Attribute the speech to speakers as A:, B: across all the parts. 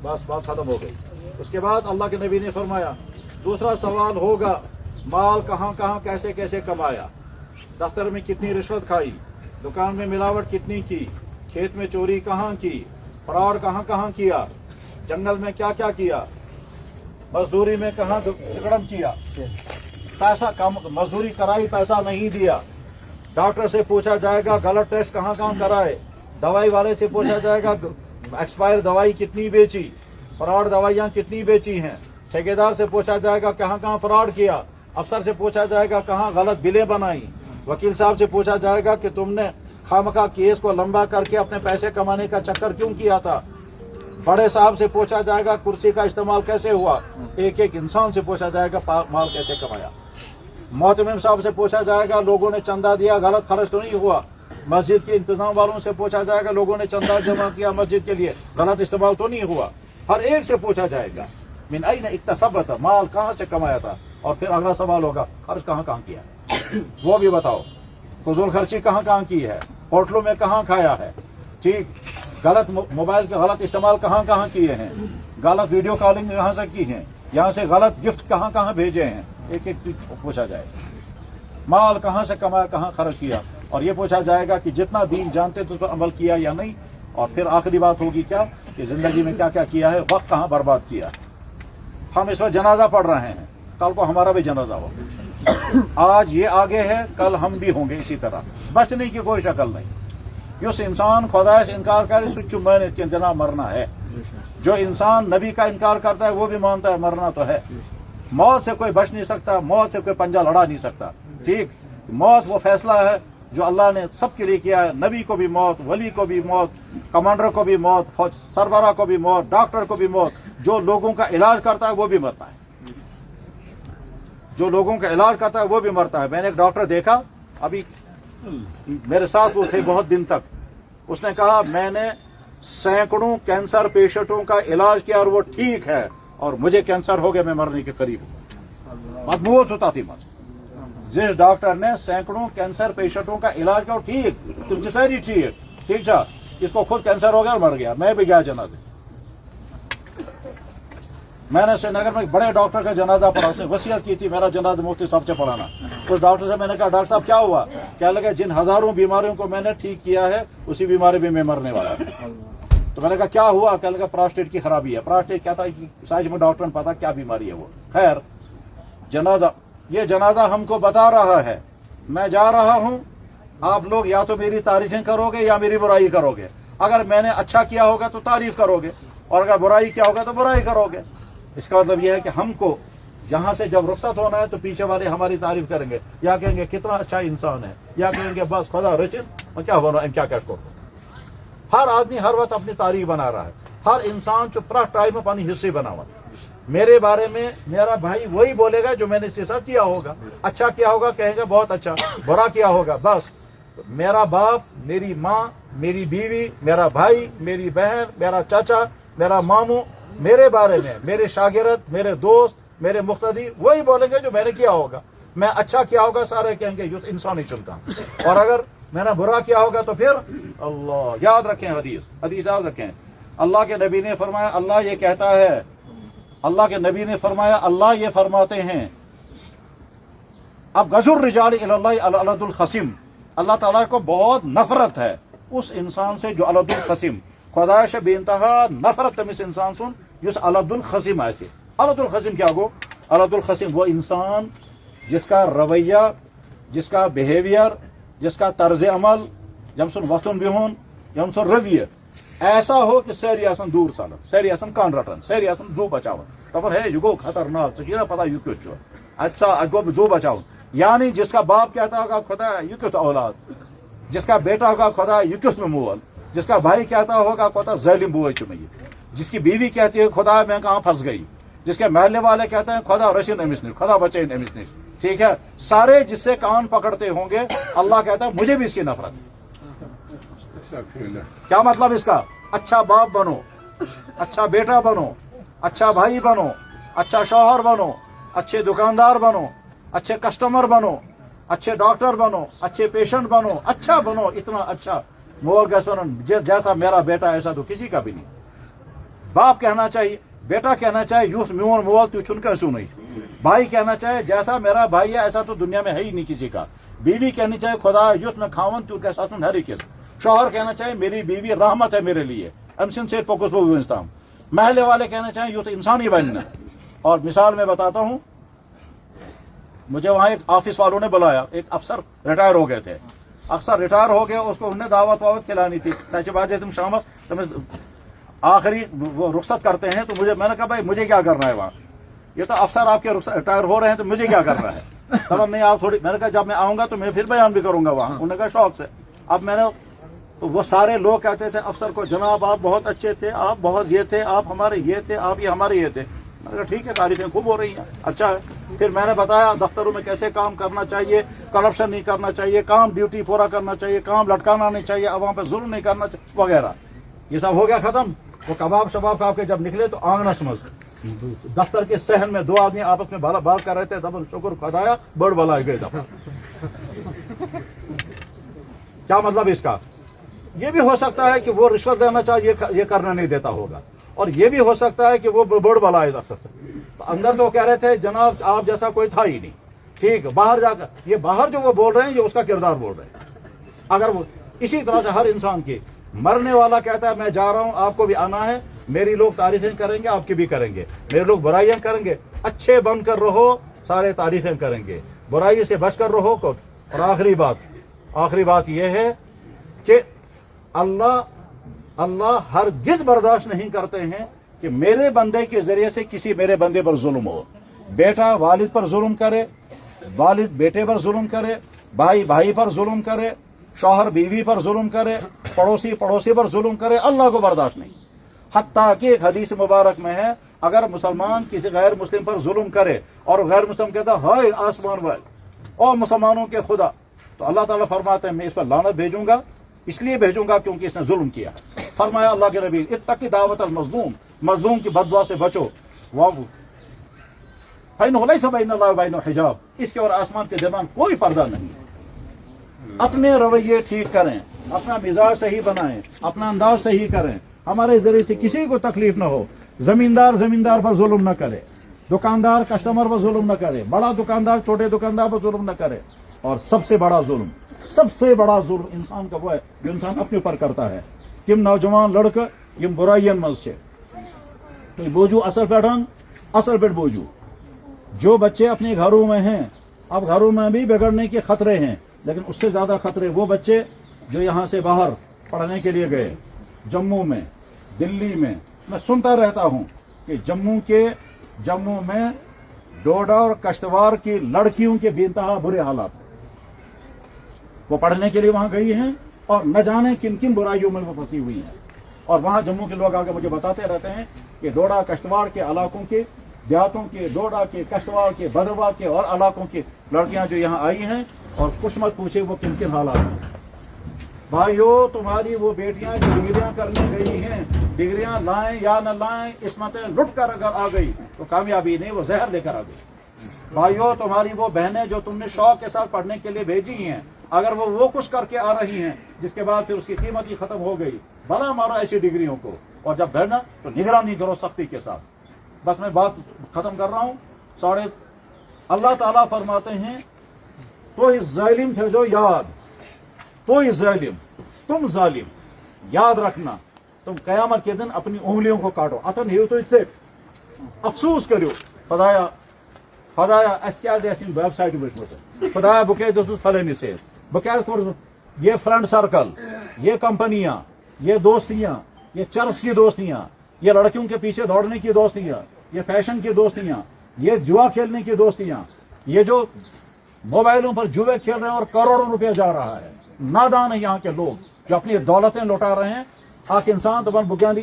A: बस बात खत्म हो गई। उसके बाद अल्लाह के नबी ने फरमाया दूसरा सवाल होगा, माल कहाँ कहाँ कैसे कैसे कमाया, दफ्तर में कितनी रिश्वत खाई, दुकान में मिलावट कितनी की, खेत में चोरी कहाँ की, फ्रॉड कहाँ कहाँ किया, जंगल में क्या क्या किया, मजदूरी में कहाँ तिकड़म किया, पैसा कम मजदूरी कराई पैसा नहीं दिया, डॉक्टर से पूछा जाएगा गलत टेस्ट कहाँ कहाँ कराए, दवाई वाले से पूछा जाएगा एक्सपायर दवाई कितनी बेची, फ्रॉड दवाइयाँ कितनी बेची हैं, ठेकेदार से पूछा जाएगा कहाँ कहाँ फ्रॉड किया, अफसर से पूछा जाएगा कहाँ गलत बिलें बनाई, वकील साहब से पूछा जाएगा कि तुमने खामखा केस को लंबा करके अपने पैसे कमाने का चक्कर क्यों किया था, बड़े साहब से पूछा जाएगा कुर्सी का इस्तेमाल कैसे हुआ, एक एक इंसान से पूछा जाएगा माल कैसे कमाया, मोहतमिम साहब से पूछा जाएगा लोगों ने चंदा दिया गलत खर्च तो नहीं हुआ, मस्जिद के इंतजाम वालों से पूछा जाएगा लोगों ने चंदा जमा किया मस्जिद के लिए गलत इस्तेमाल तो नहीं हुआ, हर एक से पूछा जाएगा मिन अय्न इक्तसबत, माल कहाँ से कमाया था, और फिर अगला सवाल होगा खर्च कहाँ कहाँ किया वो भी बताओ, फजूल खर्ची कहाँ कहाँ की है, होटलों में कहाँ खाया है, ठीक, गलत मोबाइल के गलत इस्तेमाल कहाँ कहाँ किए हैं, गलत वीडियो कॉलिंग कहाँ से की है, यहाँ से गलत गिफ्ट कहाँ कहाँ भेजे हैं, एक एक चीज पूछा जाएगा, माल कहाँ से कमाया कहाँ खर्च किया, और ये पूछा जाएगा कि जितना दीन जानते तो उस पर अमल किया या नहीं, और फिर आखिरी बात होगी क्या कि जिंदगी में क्या क्या किया है, वक्त कहाँ बर्बाद किया। हम इस वक्त जनाजा पढ़ रहे हैं, कल को हमारा भी जनाजा होगा, आज ये आगे है कल हम भी होंगे इसी तरह, बचने की कोई शक्ल नहीं। उस इंसान खुदा से इनकार करे सुच्चू मैंने के जना मरना है, जो इंसान नबी का इनकार करता है वो भी मानता है मरना तो है, मौत से कोई बच नहीं सकता, मौत से कोई पंजा लड़ा नहीं सकता, ठीक, मौत वो फैसला है जो अल्लाह ने सबके लिए किया है, नबी को भी मौत, वली को भी मौत, कमांडर को भी मौत, सरबरा को भी मौत, डॉक्टर को भी मौत, जो लोगों का इलाज करता है वो भी मरता है, जो लोगों का इलाज करता है वो भी मरता है। मैंने एक डॉक्टर देखा अभी मेरे साथ वो थे बहुत दिन तक, उसने कहा मैंने सैकड़ों कैंसर पेशेंटों का इलाज किया और वो ठीक है, और मुझे कैंसर हो गया, मैं मरने के करीब हूं। मजबूत होता थी मत जिस डॉक्टर ने सैकड़ों कैंसर पेशेंटों का इलाज किया ठीक, तुमसे सारी ठीक ठीक था, इसको खुद कैंसर हो गया और मर गया। मैं भी गया जनाजे, मैंने श्रीनगर में एक बड़े डॉक्टर का जनाजा पढ़ा, उसने वसीयत की थी मेरा जनाजा मुफ्ती साहब से पढ़ाना। उस डॉक्टर से मैंने कहा डॉक्टर साहब क्या हुआ, क्या लगा जिन हजारों बीमारियों को मैंने ठीक किया है उसी बीमारी में मैं मरने वाला। तो मैंने कहा क्या हुआ, क्या लगा प्रोस्टेट की खराबी है। प्रोस्टेट क्या था साइज में डॉक्टर ने पता क्या बीमारी है वो। खैर जनाजा, ये जनाजा हमको बता रहा है मैं जा रहा हूं, आप लोग या तो मेरी तारीफें करोगे या मेरी बुराई करोगे। अगर मैंने अच्छा किया होगा तो तारीफ करोगे, और अगर बुराई किया होगा तो बुराई करोगे। इसका मतलब यह है कि हमको यहां से जब रुखसत होना है तो पीछे वाले हमारी तारीफ करेंगे, या कहेंगे कितना अच्छा इंसान है, या कहेंगे बस खुदा रचिन और क्या बना क्या क्या करो। हर आदमी हर वक्त अपनी तारीफ बना रहा है, हर इंसान जो पूरा टाइम अपनी हिस्ट्री बना हुआ। मेरे बारे में मेरा भाई वही बोलेगा जो मैंने इसके साथ किया होगा। अच्छा किया होगा कहेंगे बहुत अच्छा, बुरा किया होगा बस। मेरा बाप, मेरी माँ, मेरी बीवी, मेरा भाई, मेरी बहन, मेरा चाचा, मेरा मामू, मेरे बारे में मेरे शागिर्द, मेरे दोस्त, मेरे मुख्तदी वही बोलेंगे जो मैंने किया होगा। मैं अच्छा किया होगा सारे कहेंगे ये इंसान ही चुनता, और अगर मैंने बुरा किया होगा तो फिर अल्लाह। याद रखें हदीस याद रखें। अल्लाह के नबी ने फरमाया, अल्लाह ये कहता है, अल्लाह के नबी ने फरमाया, अल्लाह ये फरमाते हैं अब गजुर रिजाल इलल्लाह अलदुल खसीम, अल्लाह ताला को बहुत नफरत है उस इंसान से जो अलदुल खसीम, खुदाश बेइंतहा नफरत तमिस इंसान सुन जिस अलदुल खसीम ऐसे। अलदुल खसीम क्या गो, अलदुल खसीम वो इंसान जिसका रवैया, जिसका बिहेवियर, जिसका तर्ज अमल जमसुन वतन बिहुन जमसुन रविय ऐसा हो कि सैरी आसन दूर सालन, सैरी आसन कान रटन, सैरी आसन जो बचावन तब है युगो खतरनाक सकीना पता यु क्यों अच्छा अगो जो बचाओ। यानी जिसका बाप कहता होगा खुदा यु क्यों औलाद, जिसका बेटा होगा खुदा यु क्यों में मुअल, जिसका भाई कहता होगा खुदा ज़ालिम बुआ चुमई, जिसकी बीवी कहती है खुदा मैं कहाँ फंस गई, जिसके महल्ले वाले कहते हैं खुदा रशिन एमिसनी, खुदा बचे एमिसनी, ठीक है। सारे जिससे कान पकड़ते होंगे अल्लाह कहता है मुझे भी इसकी नफरत। क्या मतलब इसका, अच्छा बाप बनो, अच्छा बेटा बनो, अच्छा भाई बनो, अच्छा शौहर बनो, अच्छे दुकानदार बनो, अच्छे कस्टमर बनो, अच्छे डॉक्टर बनो, अच्छे पेशेंट बनो, अच्छा बनो, इतना अच्छा मोल जैसा मेरा बेटा ऐसा तो किसी का भी नहीं। बाप कहना चाहिए, बेटा कहना चाहिए युथ मोन मोल तू छुन कैसू नहीं, भाई कहना चाहिए जैसा मेरा भाई है ऐसा तो दुनिया में है ही नहीं किसी का, बीवी कहनी चाहिए खुदा युथ में खावन तू कैसा सुन हर एक, शौहर कहना चाहिए मेरी बीवी रहमत है मेरे लिए, अमसिन से पोकस बोस्ताम, महल्ले वाले कहना चाहिए युथ इंसान ही बनना। और मिसाल मैं बताता हूँ, मुझे वहाँ एक ऑफिस वालों ने बुलाया, एक अफसर रिटायर हो गए थे, अफसर रिटायर हो गए, उसको उन्हें दावत वावत खिलानी थी, ताकि बाद तुम शाम तुम आखिरी वो रुखसत करते हैं, तो मैंने कहा भाई मुझे क्या करना है वहाँ, ये तो अफसर आपके रिटायर हो रहे हैं तो मुझे क्या करना है, तब नहीं आप थोड़ी, मैंने कहा जब मैं आऊंगा तो मैं फिर बयान भी करूंगा वहाँ, उन्होंने कहा शौक से। अब मैंने तो वो सारे लोग कहते थे अफसर को जनाब आप बहुत अच्छे थे, आप बहुत ये थे, आप हमारे ये थे, आप ये हमारे ये थे, मैंने कहा ठीक है तारीफें खूब हो रही हैं, अच्छा है। फिर मैंने बताया दफ्तरों में कैसे काम करना चाहिए, करप्शन नहीं करना चाहिए, काम ड्यूटी पूरा करना चाहिए, काम लटकाना नहीं चाहिए, अवाम पे जुल्म नहीं करना चाहिए वगैरह, ये सब हो गया खत्म। वो कबाब शबाब खा के जब निकले तो आंगना समझ, दफ्तर के सहन में दो आदमी आपस में बात कर रहे थे, दबल शुक्र खुदाया बड़ बला गए दफा। क्या मतलब इसका, ये भी हो सकता है कि वो रिश्वत देना चाहिए, ये करना नहीं देता होगा, और ये भी हो सकता है कि वो बड़ बला है अफसर से, तो अंदर तो कह रहे थे जनाब आप जैसा कोई था ही नहीं, ठीक, बाहर जाकर ये बाहर जो वो बोल रहे हैं ये उसका किरदार बोल रहे हैं। अगर वो इसी तरह से हर इंसान की, मरने वाला कहता है मैं जा रहा हूं आपको भी आना है, मेरी लोग तारीफें करेंगे आपकी भी करेंगे, मेरे लोग बुराइयां करेंगे, अच्छे बनकर रहो सारे तारीफें करेंगे, बुराई से बचकर रहो। और आखिरी बात यह है कि अल्लाह हरगिज़ बर्दाश्त नहीं करते हैं कि मेरे बंदे के जरिए से किसी मेरे बंदे पर जुल्म हो, बेटा वालिद पर जुल्म करे, वालिद बेटे पर जुल्म करे, भाई भाई पर जुल्म करे, शौहर बीवी पर जुल्म करे, पड़ोसी पड़ोसी पर जुल्म करे, अल्लाह को बर्दाश्त नहीं। हत्ता कि एक हदीस मुबारक में है अगर मुसलमान किसी गैर मुस्लिम पर जुल्म करे और गैर मुस्लिम कहता हाय आसमान वाले और मुसलमानों के खुदा, तो अल्लाह ताला फरमाते हैं मैं इस पर लानत भेजूंगा, इसलिए भेजूंगा क्योंकि इसने जुल्म किया। फरमाया अल्लाह के नबी इत्तकी दावत अल मज़लूम, मज़लूम की बददुआ से बचो, हिजाब, इसके और आसमान के दरमियान कोई पर्दा नहीं। अपने रवैये ठीक करें, अपना मिजाज सही बनाएं, अपना अंदाज सही करें, हमारे जरिए से किसी को तकलीफ न हो, जमींदार पर जुल्म न करे, दुकानदार कस्टमर पर जुल्म न करे, बड़ा दुकानदार छोटे दुकानदार पर जुल्म न करे, और सबसे बड़ा जुल्म इंसान का वो है जो इंसान अपने ऊपर करता है। किम नौजवान लड़का यम बुराइयन मज से तो बोझू असल पे बोझू, जो बच्चे अपने घरों में हैं, अब घरों में भी बिगड़ने के खतरे हैं, लेकिन उससे ज्यादा खतरे वो बच्चे जो यहाँ से बाहर पढ़ने के लिए गए, जम्मू में, दिल्ली में, मैं सुनता रहता हूँ कि जम्मू में डोडा और कश्तवाड़ की लड़कियों के बेइंतहा बुरे हालात, वो पढ़ने के लिए वहां गई हैं और न जाने किन किन बुराइयों में वो फंसी हुई हैं। और वहां जम्मू के लोग आके मुझे बताते रहते हैं कि डोडा कश्तवाड़ के इलाकों के, देहातों के, डोडा के, कश्तवाड़ के, भद्रवाह के और इलाकों की लड़कियां जो यहाँ आई हैं, और कुछ मत पूछे वो किन किन हालात हैं। भाइयों तुम्हारी वो बेटियां जो डिग्रियां करने गई हैं, डिग्रियां लाएं या न लाएं, इसमतें लुट कर अगर आ गई तो कामयाबी नहीं, वो जहर लेकर आ गई। भाइयों तुम्हारी वो बहनें जो तुमने शौक के साथ पढ़ने के लिए भेजी हैं, अगर वो कुछ करके आ रही हैं जिसके बाद फिर उसकी कीमत ही खत्म हो गई, भला मारो ऐसी डिग्रियों को, और जब भरना तो निगरानी करो सख्ती के साथ। बस मैं बात खत्म कर रहा हूँ। अल्लाह ताला फरमाते हैं तो इस जालिम थे जो याद, तो इस जालिम, तुम जालिम याद रखना, तुम कयामत के दिन अपनी उंगलियों को काटो, अतन ही तो इससे अफसोस करो, खुदाया वेबसाइट पे खुदाया बुके फलन से बकायद ये फ्रेंड सर्कल, ये कंपनियां, ये दोस्तियां, ये चर्च की दोस्तियां, ये लड़कियों के पीछे दौड़ने की दोस्तियां, ये फैशन की दोस्तियां, ये जुआ खेलने की दोस्तियां, ये जो मोबाइलों पर जुए खेल रहे हैं और करोड़ों रुपया जा रहा है, नादान है यहाँ के लोग जो अपनी दौलतें लौटा रहे हैं। आखिर इंसान तो बुनियादी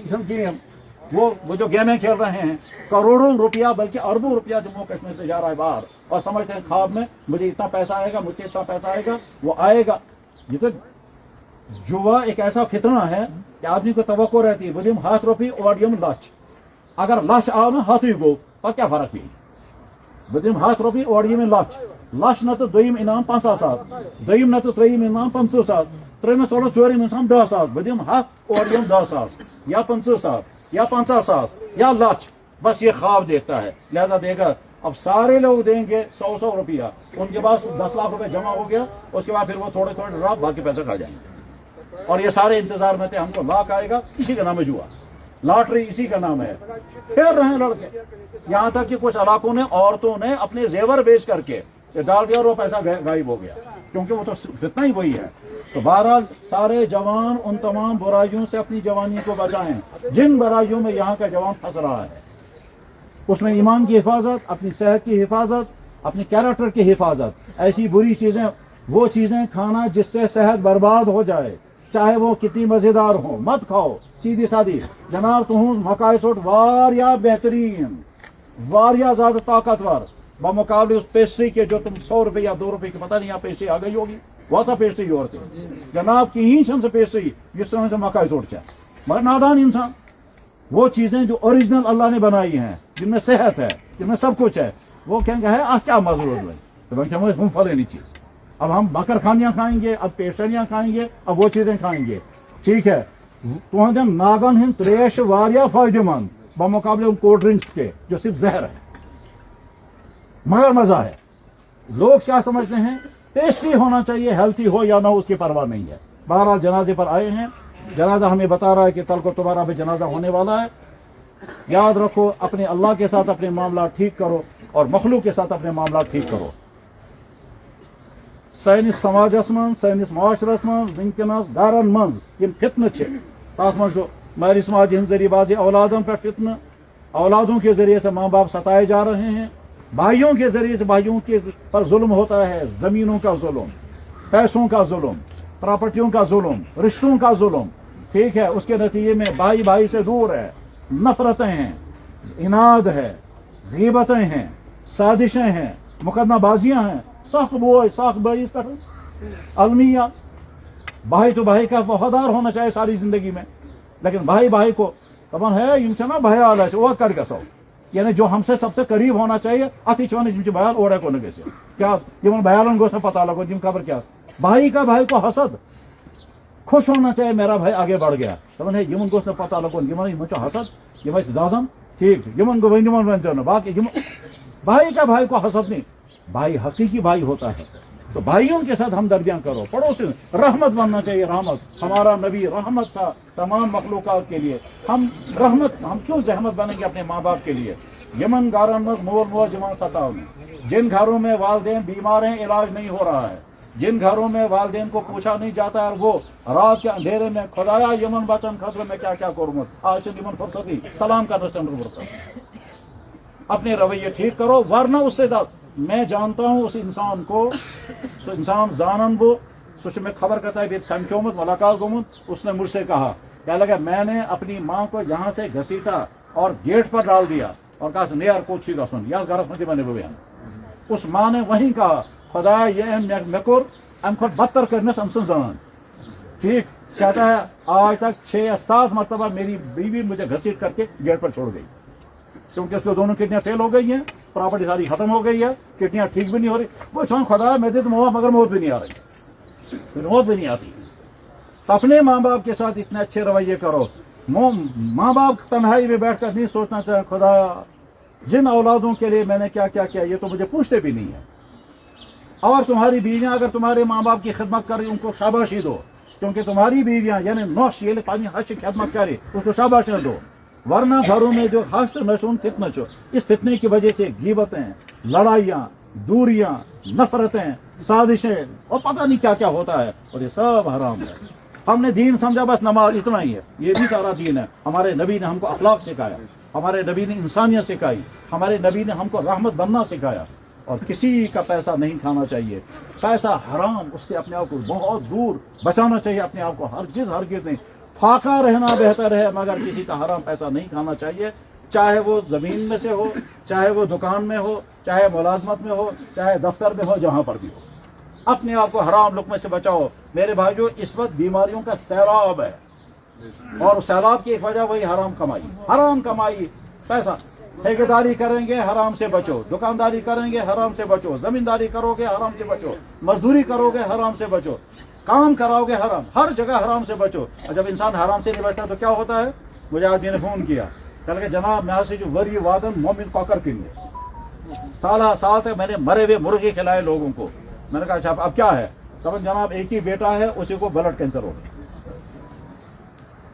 A: वो जो गेमें खेल रहे हैं, करोड़ों रुपया बल्कि अरबों रुपया जम्मू कश्मीर से जा रहा है बाहर, और समझते हैं ख्वाब में मुझे इतना पैसा आएगा, मुझे इतना पैसा आएगा, वो आएगा। ये तो जुआ एक ऐसा फितना है कि आदमी को तवक्को रहती है बुझिम हाथ रोपी और यम लाच, अगर लाच आओ ना हाथ ही गो तो क्या फर्क है, बुझिम हाथ रोपी और ये में लाच न तो दोयम इनाम 50,000, दोयम न तो त्रेयम इनाम 500,000, त्रेयम सोलह चोरिम इनाम 10,000, बुझिम हाथ और यम 10,000 या 50,000, या 50,000 या लाख, बस ये ख्वाब देखता है, लिहाजा देगा। अब सारे लोग देंगे 100 रुपया, उनके पास 10 लाख रुपए जमा हो गया, उसके बाद फिर वो थोड़े थोड़े ड्रॉप बाकी पैसे खा जाएंगे। और ये सारे इंतजार में थे हमको लाख आएगा, इसी का नाम है जुआ, लॉटरी इसी का नाम है। फिर रहे लड़के, यहाँ तक कि कुछ इलाकों ने औरतों ने अपने जेवर बेच करके डाल दिया और वो पैसा गायब हो गया, क्योंकि वो तो इतना ही वही है। तो बहरहाल सारे जवान उन तमाम बुराइयों से अपनी जवानी को बचाएं जिन बुराइयों में यहाँ का जवान फंस रहा है। उसमें ईमान की हिफाजत, अपनी सेहत की हिफाजत, अपने कैरेक्टर की हिफाजत। ऐसी बुरी चीजें, वो चीजें खाना जिससे सेहत बर्बाद हो जाए, चाहे वो कितनी मजेदार हो, मत खाओ। सीधी सादी जनाब तुम मकाई सोट वारिया बेहतरीन, वारिया ज्यादा ताकतवर बमुकाबले उस पेस्ट्री के जो तुम 100 रुपए या 2 रुपए की, पता नहीं यहाँ पेस्ट्री आ गई होगी, वैसा पेस्ट्री और थी जनाब की ही से पेस्ट्री जिस तरह से मकाई सोट है। मगर नादान इंसान, वो चीजें जो ओरिजिनल अल्लाह ने बनाई हैं, जिनमें सेहत है, जिनमें सब कुछ है, वो कहेंगे है क्या मजबूत है, तो हम फले नहीं चीज। अब हम बकर खानियां खाएंगे, अब पेस्ट्रियां खाएंगे, अब वो चीजें खाएंगे, ठीक है। तो नागन हिंद त्रेश वारिया फायदेमंद बमुकाबले उन कोल्ड ड्रिंक्स के जो सिर्फ जहर है, मगर मजा है। लोग क्या समझते हैं, टेस्टी होना चाहिए, हेल्थी हो या ना हो उसकी परवाह नहीं है। बहरहाल जनाजे पर आए हैं, जनाजा हमें बता रहा है कि कल को तुम्हारा भी जनाजा होने वाला है। याद रखो, अपने अल्लाह के साथ अपने मामला ठीक करो और मखलूक के साथ अपने मामला ठीक करो। सैनिस समाजस मन, सैनिस माशरस मन, वनकनस घरन मज यम फितन तथ मज मारिस माज हंद जरिए बाजी औलादों पर फितन, औलादों के जरिए से माँ बाप सताए जा रहे हैं, भाइयों के जरिए से भाइयों के पर जुल्म होता है, जमीनों का जुल्म, पैसों का जुल्म, प्रॉपर्टियों का जुल्म, रिश्तों का जुल्म, ठीक है। उसके नतीजे में भाई भाई से दूर है, नफरतें हैं, इनाद है, गीबतें हैं, साजिशें हैं, मुकदमाबाजियां हैं, साख भाई अलमिया। भाई तो भाई का वफादार होना चाहिए सारी जिंदगी में, लेकिन भाई भाई को तबन है ना भाई आला कर गसो, यानी जो हमसे सबसे करीब होना चाहिए अति चवन जिम बयाल ओढ़े को नगे से क्या जिन बयालन गोस पता लगो जिम खबर क्या भाई का भाई को हसद, खुश होना चाहिए मेरा भाई आगे बढ़ गया, तबन है यमन गोस पता लगो यमन हसद यम दाजन ठीक यमन को वन बाकी भाई का भाई को हसद नहीं, भाई हकीकी भाई होता है। तो भाइयों के साथ हमदर्दियां करो, पड़ोसी रहमत बनना चाहिए, रहमत। हमारा नबी रहमत था तमाम मखलूकात के लिए, हम रहमत, हम क्यों जहमत बनेंगे अपने माँ बाप के लिए। यमन गारन मोर मोर जमा सताव में, जिन घरों में वालदेन बीमार हैं, इलाज नहीं हो रहा है, जिन घरों में वालदेन को पूछा नहीं जाता है, और वो रात के अंधेरे में खुदाया यमन बचन खतरे में क्या क्या करूँ, आज यमन फुर्सती सलाम का फुर्सत। अपने रवैये ठीक करो, वरना उससे मैं जानता हूं उस इंसान को, सो इंसान जानन वो सोच में खबर करता है संख्योमत मुलाकात गुमुत। उसने मुझसे कहा, क्या लगा, मैंने अपनी माँ को यहाँ से घसीटा और गेट पर डाल दिया और कहा नियर कोची का सुन या घर में बने हुए। उस माँ ने वहीं कहा, खुदा ये मेकुर खुद बदतर करने से जान, ठीक कहता है। आज तक 6 या 7 मरतबा मेरी बीवी मुझे घसीट करके गेट पर छोड़ गई, क्योंकि उसको दोनों किडनियां फेल हो गई हैं, प्रॉपर्टी सारी खत्म हो गई है, किडनियां ठीक भी नहीं हो रही। वो छान खुदा मैं दे तो मगर मौत भी नहीं आ रही, मौत भी नहीं आती। तो अपने माँ बाप के साथ इतने अच्छे रवैये करो। माँ बाप तन्हाई में बैठकर नहीं सोचना चाहे खुदा जिन औलादों के लिए मैंने क्या क्या किया ये तो मुझे पूछते भी नहीं है। और तुम्हारी बीवियां अगर तुम्हारे माँ बाप की खिदमत कर रही उनको शाबाशी दो, क्योंकि तुम्हारी बीवियां यानी नौश ये पानी हज खिदमत करे उसको शाबाशी दो। वरना घरों में जो हश्र नशून फितना चो, इस फितने की वजह से गीबतें, लड़ाइयाँ, दूरियां, नफरतें, साजिशें और पता नहीं क्या क्या होता है, और ये सब हराम है। हमने दीन समझा बस नमाज इतना ही है, ये भी सारा दीन है। हमारे नबी ने हमको अखलाक सिखाया, हमारे नबी ने इंसानियत सिखाई, हमारे नबी ने हमको रहमत बनना सिखाया। और किसी का पैसा नहीं खाना चाहिए, पैसा हराम, उससे अपने आप को बहुत दूर बचाना चाहिए अपने आप को, हरगिज़ नहीं। फाका रहना बेहतर है, मगर किसी का हराम पैसा नहीं खाना चाहिए, चाहे वो जमीन में से हो, चाहे वो दुकान में हो, चाहे मुलाजमत में हो, चाहे दफ्तर में हो, जहां पर भी हो। अपने आप को हराम लुक़्मे से बचाओ। मेरे भाइयों, इस वक्त बीमारियों का सैलाब है, और सैलाब की एक वजह वही हराम कमाई। पैसा ठेकेदारी करेंगे हराम से बचो, दुकानदारी करेंगे हराम से बचो, जमींदारी करोगे हराम से बचो, मजदूरी करोगे हराम से बचो, काम कराओगे हराम, हर जगह हराम से बचो। और जब इंसान हराम से नहीं बचता तो क्या होता है, مجھے آدمی نے فون کیا کہ جناب میں سے جو وری وادن مومن کوکر کنگے سال تک میں نے مرے ہوئے مرغے کھلائے لوگوں کو. میں نے کہا اچھا اب کیا ہے؟ تب جناب ایک ہی بیٹا ہے, اسی کو بلڈ کینسر ہو گیا.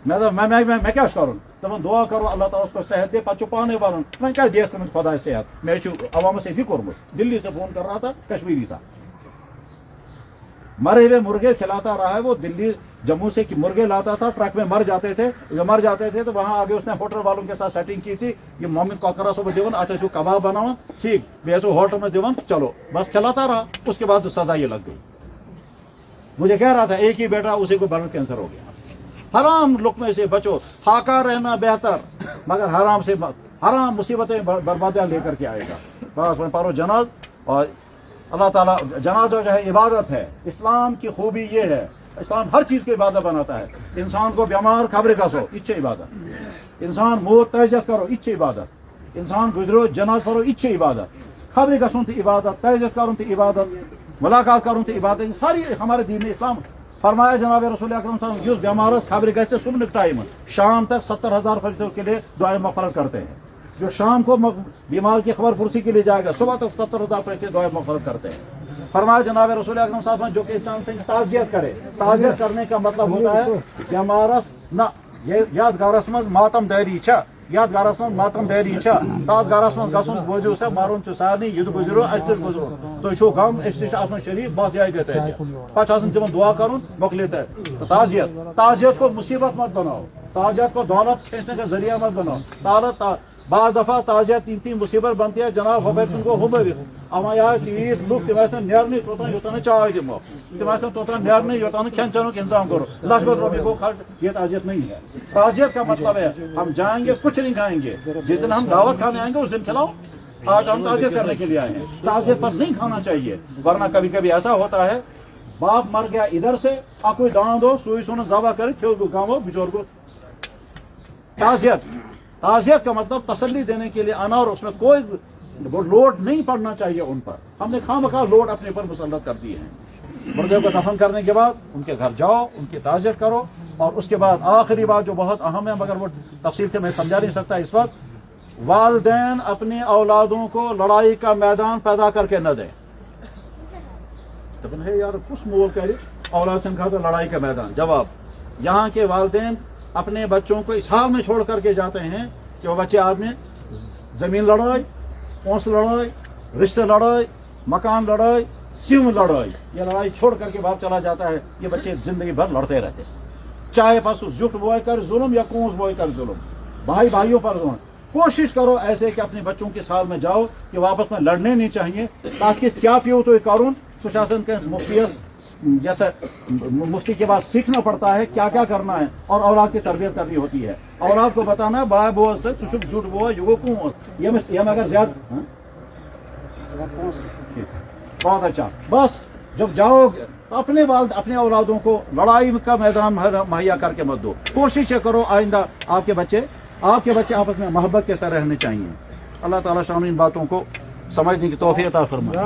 A: میں کیا کروں؟ تمہیں دعا کرو اللہ تعالیٰ اس کو صحت دے. پتہ پانے والوں میں کیا دیس تمہیں خدا صحت. میں عوام سے بھی کورمت, دلی سے فون کر رہا تھا, کشمیری تھا, مرے ہوئے مرغے کھلاتا رہا ہے. وہ دلی جموں سے مرغے لاتا تھا, ٹرک میں مر جاتے تھے. جب مر جاتے تھے تو وہاں آگے اس نے ہوٹل والوں کے ساتھ سیٹنگ کی تھی. یہ مومن کوکرا صبح دیون اچھا چھو کباب بناؤ ٹھیک بیسو ہوٹل میں دیون چلو بس کھلاتا رہا. اس کے بعد سزا یہ لگ گئی. مجھے کہہ رہا تھا ایک ہی بیٹا, اسی کو بلڈ کینسر ہو گیا. حرام لقمے سے بچو, خاکا رہنا بہتر مگر حرام سے حرام مصیبتیں بربادیاں لے کر کے آئے گا. بس پارو جناز. اور اللہ تعالیٰ جنازہ جو ہے عبادت ہے. اسلام کی خوبی یہ ہے, اسلام ہر چیز کو عبادت بناتا ہے. انسان کو بیمار خبر کسو اچھے عبادت, انسان موت تعزیت کرو اچھے عبادت, انسان گزرو جناز کرو اچھے عبادت, خبر کسون تھی عبادت, تعزیت کروں تھی عبادت, ملاقات کروں تھی عبادت. ساری ہمارے دین اسلام فرمایا جناب رسول اکرم صلی اللہ علیہ وسلم جس بیمارس خبر گھر صبح ٹائم شام تک 70,000 فرشتوں کے لیے دعائیں مغفرت کرتے ہیں. جو شام کو بیمار کی خبر پرسی کے لیے جائے گا صبح تک 70,000 فرشتے دعائیں مغفرت کرتے ہیں. فرمایا جناب رسول اکرم صلی اللہ علیہ وسلم جو کہ انسان سے تعزیت کرے, تعزیت کرنے کا مطلب ہوتا ہے بیمارس نہ یادگارس مز ماتم داری چھا, یادگارس مز ماتم داری چھا, تات گارس مز گسن بوزو سے مارون چھ سارنی یہ گزرو اس گزرو تو چھو غم اس آتم شریف بہت جائے دیتے ہیں. پچھ آسن تمن دعا کرن مکلیتا ہے. تعزیت کو مصیبت مت بناؤ, تعزیت کو دولت کھینچنے کا ذریعہ مت بناؤ. بعض دفعہ تعزیت تین مصیبت بنتی ہے جناب حبیب کو ہمر اما یا تیت لوگ تم نیرنی توتان یوتان چائے دمو, تم توتان نیرنی یوتان کھین چنک انتظام کرو. 10 روپے کو خرچ, یہ تعزیت نہیں ہے. تعزیت کا مطلب ہے ہم جائیں گے کچھ نہیں کھائیں گے, جس دن ہم دعوت کھانے آئیں گے اس دن کھلاؤ. آج ہم تعزیت کرنے کے لیے آئے ہیں, تعزیت پر نہیں کھانا چاہیے. ورنہ کبھی کبھی ایسا ہوتا ہے باپ مر گیا ادھر سے آپ کوئی دان دو سوئی سونا ذبح کرے پھر کو گاؤں بچور کو. تعزیت کا مطلب تسلی دینے کے لیے آنا, اور اس میں کوئی لوڈ نہیں پڑنا چاہیے ان پر. ہم نے خواہ لوڈ اپنے پر مسلط کر دیے ہیں. مردے کو دفن کرنے کے بعد ان کے گھر جاؤ, ان کی تعزیت کرو. اور اس کے بعد آخری بات جو بہت اہم ہے مگر وہ تفصیل سے میں سمجھا نہیں سکتا اس وقت, والدین اپنے اولادوں کو لڑائی کا میدان پیدا کر کے نہ دیں. یار کس مول کرے اولاد سے کہا تو لڑائی کا میدان. جواب, یہاں کے والدین اپنے بچوں کو اس حال میں چھوڑ کر کے جاتے ہیں کہ وہ بچے آدمی زمین لڑائی, پونس لڑائی, رشتہ لڑائی, مکان لڑائی, سیم لڑائی, یہ لڑائی چھوڑ کر کے باہر چلا جاتا ہے. یہ بچے زندگی بھر لڑتے رہتے, چاہے پس زٹ بوائے کر ظلم یا کونس بوائے کر ظلم, بھائی بھائیوں پر ظلم. کوشش کرو ایسے کہ اپنے بچوں کے سال میں جاؤ کہ واپس میں لڑنے نہیں چاہیے, تاکہ کیا پیو تو کرون سشاسن کے مفتیس جیسے مفتی کے بعد سیکھنا پڑتا ہے کیا کیا کرنا ہے, اور اولاد کی تربیت کرنی ہوتی ہے. اولاد کو بتانا بھائی بو سے چشک جھوٹ بو یہ اگر زیادہ بہت اچھا. بس جب جاؤ اپنے اپنے اولادوں کو لڑائی کا میدان مہیا کر کے مت دو. کوشش کرو آئندہ آپ کے بچے آپس میں محبت کے ساتھ رہنے چاہیے. اللہ تعالیٰ شامل ان باتوں کو سمجھنے کی توفیق عطا فرمائے.